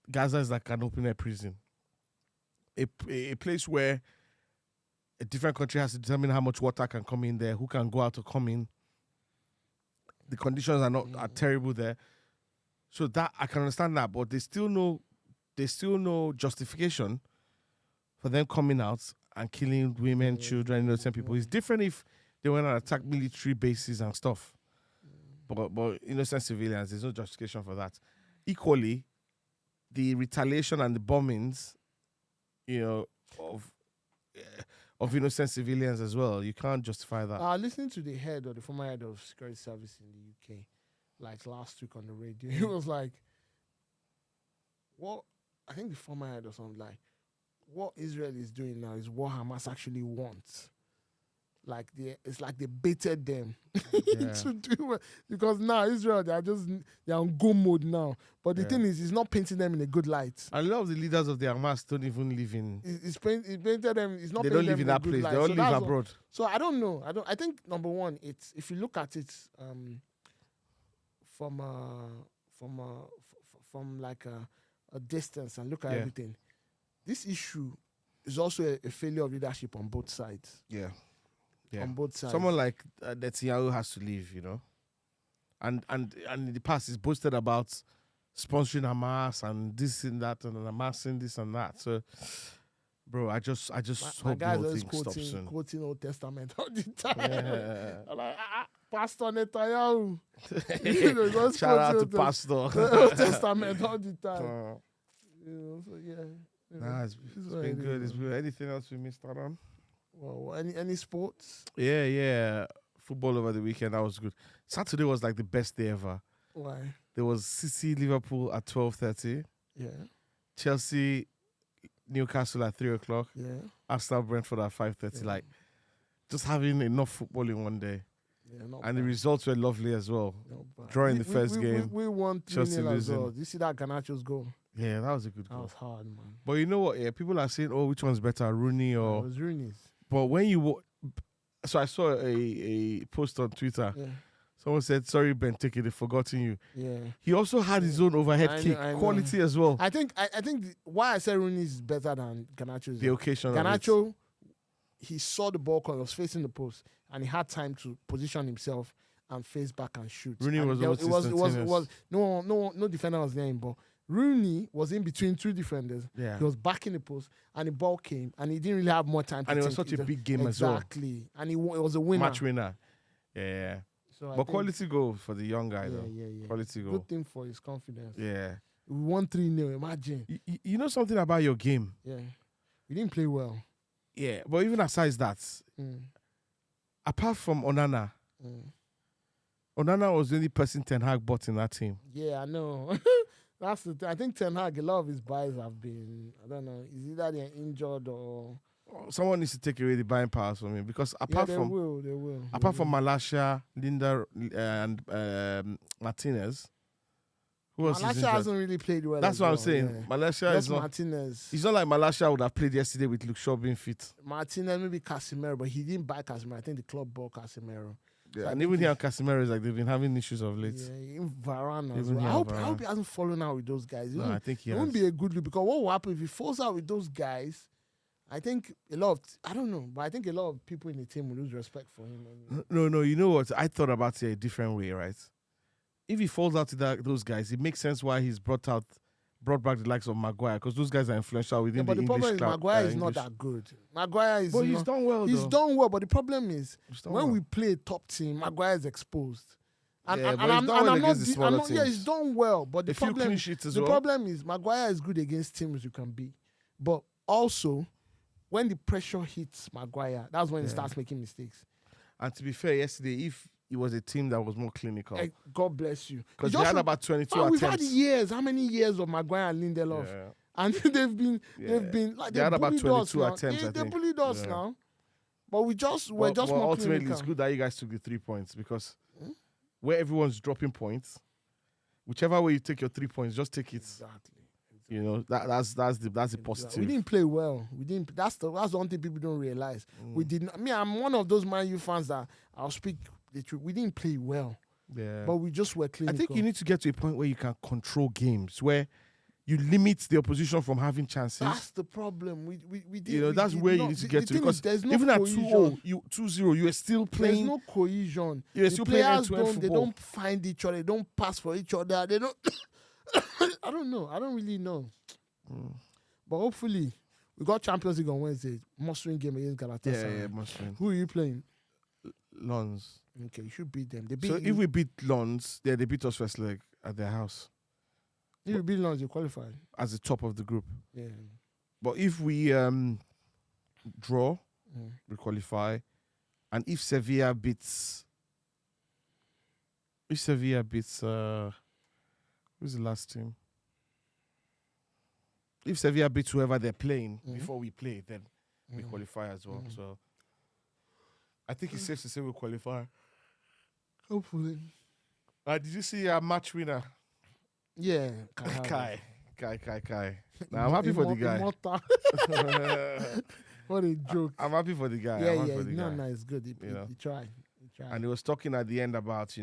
Gaza is like an open air prison. A place where a different country has to determine how much water can come in there, who can go out or come in. The conditions are terrible there. So that I can understand that, but there's still no justification for them coming out and killing women, children, innocent people. It's different if they went and attacked military bases and stuff. But innocent civilians, there's no justification for that. Equally, the retaliation and the bombings, of innocent civilians as well. You can't justify that. Listening to the former head of security service in the UK, like last week on the radio, he was like, I think the former head or something, like, what Israel is doing now is what Hamas actually wants. It's like they baited them to do it. Because now Israel, they're on go mode now. But the thing is, it's not painting them in a good light. A lot of the leaders of the Hamas don't even live in. It painted them. It's not. They painting don't live them in that a good place. light. They all So live that's abroad. So I don't know. I think number one, it's if you look at it from like a distance and look at everything, this issue is also a failure of leadership on both sides. Yeah. On both sides. Someone like Netanyahu has to leave, and in the past he's boasted about sponsoring Hamas and this and that and amassing this and that. So, bro, I just my hope the guys whole always thing stops soon. quoting Old Testament all the time. Yeah. I'm like, Pastor Netanyahu. He's always Shout out to quoting Pastor. Old Testament all the time. So yeah. Nah, it's been good. It's been anything else we missed out on? Well, any sports? Yeah. Football over the weekend, that was good. Saturday was like the best day ever. Why? There was City Liverpool at 12:30. Yeah. Chelsea Newcastle at 3:00. Yeah. Arsenal Brentford at 5:30. Yeah. Like, just having enough football in one day. Yeah, not And the bad. results were lovely as well. Not bad. Drawing the first game. We won 3-0 Chelsea as well. losing. Did you see that Garnacho's goal? Yeah, that was a good That goal. was hard, man. But you know what? Yeah, people are saying, "Oh, which one's better, Rooney It or?" was Rooney's. But when you, so I saw a post on Twitter. Yeah. Someone said, "Sorry, Ben, take it. They've forgotten you." Yeah. He also had his own overhead I know, kick, I know. quality as well. I think why I said Rooney is better than Garnacho is The occasion. of it. Garnacho, he saw the ball because he was facing the post and he had time to position himself and face back and shoot. Rooney And was there- almost it was instantaneous. no defender was there, but Rooney was in between two defenders. Yeah. He was back in the post and the ball came and he didn't really have more time to And it was think. such a It- big game as well. Exactly. And it was a winner. Match winner. Yeah. So I But think- quality goal for the young guy, though. Yeah. Quality goal. Good thing for his confidence. Yeah. We won 3-0, imagine. You know something about your game? Yeah. We didn't play well. Yeah. But even aside that, Mm. apart from Onana, Mm. Onana was the only person Ten Hag bought in that team. Yeah, I know. That's the thing. I think Ten Hag, a lot of his buys have been, I don't know, is either they're injured or... Someone needs to take away the buying powers from him because apart they from will. apart from Malasha, Linda, and Martinez, who else is Malasha injured? hasn't really played well. That's as what I'm well, saying. yeah. Malasha Just is not. Martinez. It's not like Malasha would have played yesterday with Luke Shaw being fit. Martinez, maybe Casemiro, but he didn't buy Casemiro. I think the club bought Casemiro. Yeah, So and even here, Casemiro is like they've been having issues of late. Yeah, even Varane as Even well. here, I hope Varane. he hasn't fallen out with those guys. No, I think he It has. won't be a good look because what will happen if he falls out with those guys? I think a lot of, I don't know, but I think a lot of people in the team will lose respect for him. Anyway. No, you know what? I thought about it a different way, right? If he falls out to those guys, it makes sense why he's brought back the likes of Maguire because those guys are influential within But the the problem English is Maguire is English. not that good. Maguire is But he's not, done well, he's though. done well, but the problem is He's done when well. we play a top team, Maguire is exposed. And, Yeah, and, but and he's I'm, done and well I'm not, against the di- smaller I'm not, yeah, teams. he's done well, but the A few problem, clean sheets as the well. problem is Maguire is good against teams you can beat, but also when the pressure hits Maguire, that's when he starts making mistakes. And to be fair, yesterday, if it was a team that was more clinical, God bless you. because It's we just had like- about 22 Man, we've had attempts. years. How many years of Maguire and Lindelof? Yeah. And they've been like They had about bullied us 22 now. attempts, I They think. bullied us Yeah. now. But we're just more ultimately, clinical. it's good that you guys took the 3 points because where everyone's dropping points, whichever way you take your 3 points, just take it. Exactly. You know that's the positive. We didn't play well. We didn't. That's the one thing people don't realize. We didn't. I mean, I'm one of those Man U fans that I'll speak the truth. We didn't play well, Yeah. but we just were I clinical. think you need to get to a point where you can control games, where you limit the opposition from having chances. That's the problem. We did. You know, that's we did where you not- need to the get to thing because is, there's no even at cohesion. 2-0, 2-0, you are still There's playing. no cohesion. You're The still playing players end-to-end don't. They football. don't find each other. They don't pass for each other. They don't. I don't know. I don't really know. But hopefully, we got Champions League on Wednesday. Must-win game against Galatasaray. Yeah, must win. Who are you playing? Lons. Okay, you should beat them. They beat So you. if we beat Lons, they beat us first leg at their house If you beat Lons, you qualify. as the top of the group. Yeah. But if we draw, Mm. we qualify, and if Sevilla beats, who's the last team? If Sevilla beats whoever they're playing before we play, then we qualify as well. So I think it's safe to say we'll qualify. Hopefully. Did you see our match winner? Yeah. Kai. Now, I'm happy for the guy. Immortal. What a joke. I'm happy for the guy. Yeah, I'm happy yeah. for the No, guy. no, it's good. He tried. And he was talking at the end about,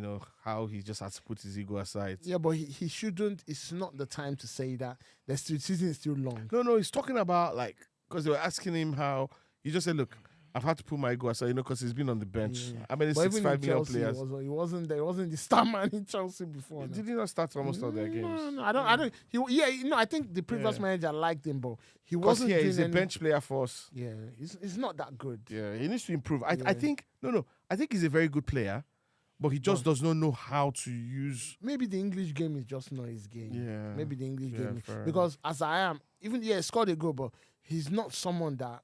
how he just had to put his ego aside. Yeah, but he shouldn't. It's not the time to say that. The season is still long. No, he's talking about, because they were asking him how, he just said, look, I've had to put my ego aside, because he's been on the bench. Yeah. I mean, it's But even 65 in million Chelsea, players. he wasn't there. He wasn't the star man in Chelsea before. Did he not start almost all their games? No, I don't. I think the previous manager liked him, but he Because wasn't. he's a doing bench player for us. Yeah, he's not that good. Yeah, he needs to improve. I Yeah. think, I think he's a very good player, but he just does not know how to use. Maybe the English game is just not his game. Yeah. Maybe the English Yeah, game. fair Because as I am, even he scored a goal, but he's not someone that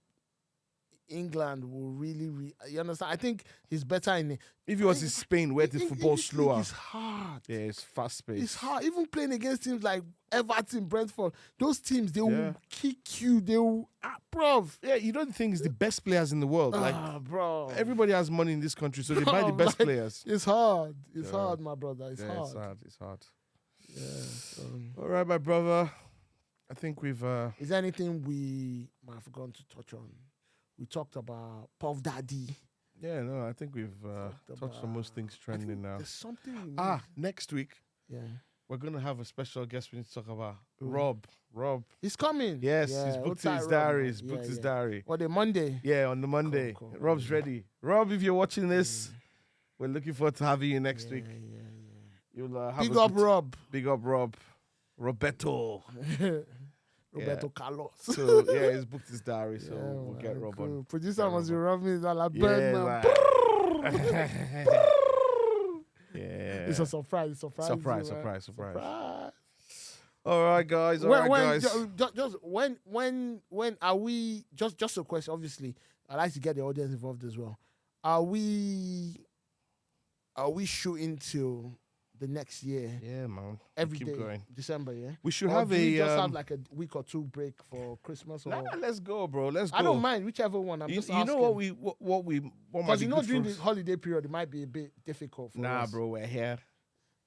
England will really. You understand? I think he's better in. If he was in Spain, where the football's slower. It's hard. Yeah, it's fast paced. It's hard. Even playing against teams like Everton, Brentford, those teams, they will Yeah. kick you. They will, bruv. Yeah, you know the thing is the best players in the world. Like Bro. everybody has money in this country, so they buy the best players. It's hard. It's Yeah. hard, my brother. It's Yeah, hard. It's hard. Yeah. So, All right, my brother. I think we've. is there anything we might have forgotten to touch on? We talked about Puff Daddy. Yeah, no, I think we've Talked touched on most things I think trending now. There's something. we Next week missed. Yeah. we're gonna have a special guest we need to talk about. Rob. He's coming. Yes, Yeah, he's booked outside his Rob, diary. man. He's booked Yeah, his yeah. diary. What, the Monday? Yeah, on the Monday. Cool. Rob's ready. Rob, if you're watching this, we're looking forward to having you next week. Yeah. You'll have Big a up, good- Rob. Big up, Rob. Roberto. Roberto Carlos. So yeah, he's booked his diary, so Yeah, we'll get man, Rob cool. on. Producer Get must Rob be rubbing that like Yeah, bird, man. man. Yeah. It's a surprise. Surprise. Surprise. All right, guys. When are we? Just a question. Obviously, I like to get the audience involved as well. Are we shooting till the next year. Yeah, man. Every Keep day, going. December, yeah. We should Or have do we a. just have like a week or two break for Christmas. Or Nah, let's go, bro. Let's go. I don't mind whichever one. I'm You, just you asking. know what might Because be you know good during for the us? holiday period it might be a bit difficult for Nah, us. bro, we're here.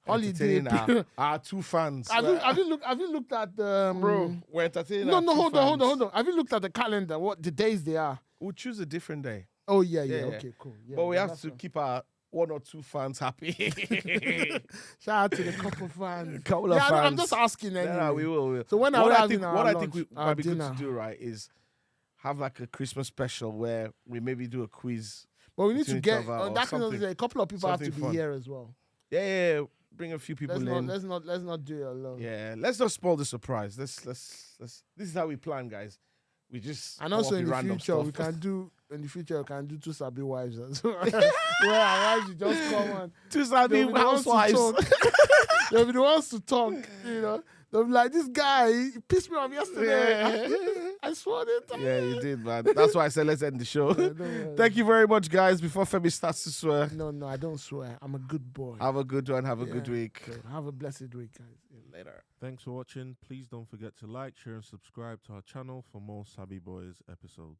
Holiday Entertaining period. our two fans. Have you looked at the Bro, we're entertaining No, our two hold fans. on. Have you looked at the calendar? What the days they are? We'll choose a different day. Oh yeah. Yeah. Okay, cool. Yeah, But we then have that's to fine. keep our 1 or 2 fans happy. Shout out to the couple fans. Couple of Yeah, I'm fans. just asking anyway. Nah, we will. So when are what we I having think, our what I lunch, think we our might be good dinner? to do, right, is have like a Christmas special where we maybe do a quiz. But we need to between each get other or that kind of something- a couple of people have to something be fun. here as well. Yeah. Bring a few people in. Let's not do it alone. Yeah, let's not spoil the surprise. Let's. This is how we plan, guys. We just And come also up in with the random future, we stuff. can do 2 Sabi wives as well. Where our wives will just come on. 2 Sabi They'll be the ones to housewives. talk. They'll be the ones to talk, you know. They'll be like, this guy, he pissed me off yesterday. I swore it. Yeah, you did, man. That's why I said let's end the show. Don't worry. Thank you very much, guys. Before Femi starts to swear, No, I don't swear. I'm a good boy. have a good one. Have a good Yeah. week. So have a blessed week, guys. Later. Thanks for watching. Please don't forget to like, share, and subscribe to our channel for more Sabi Boys episodes.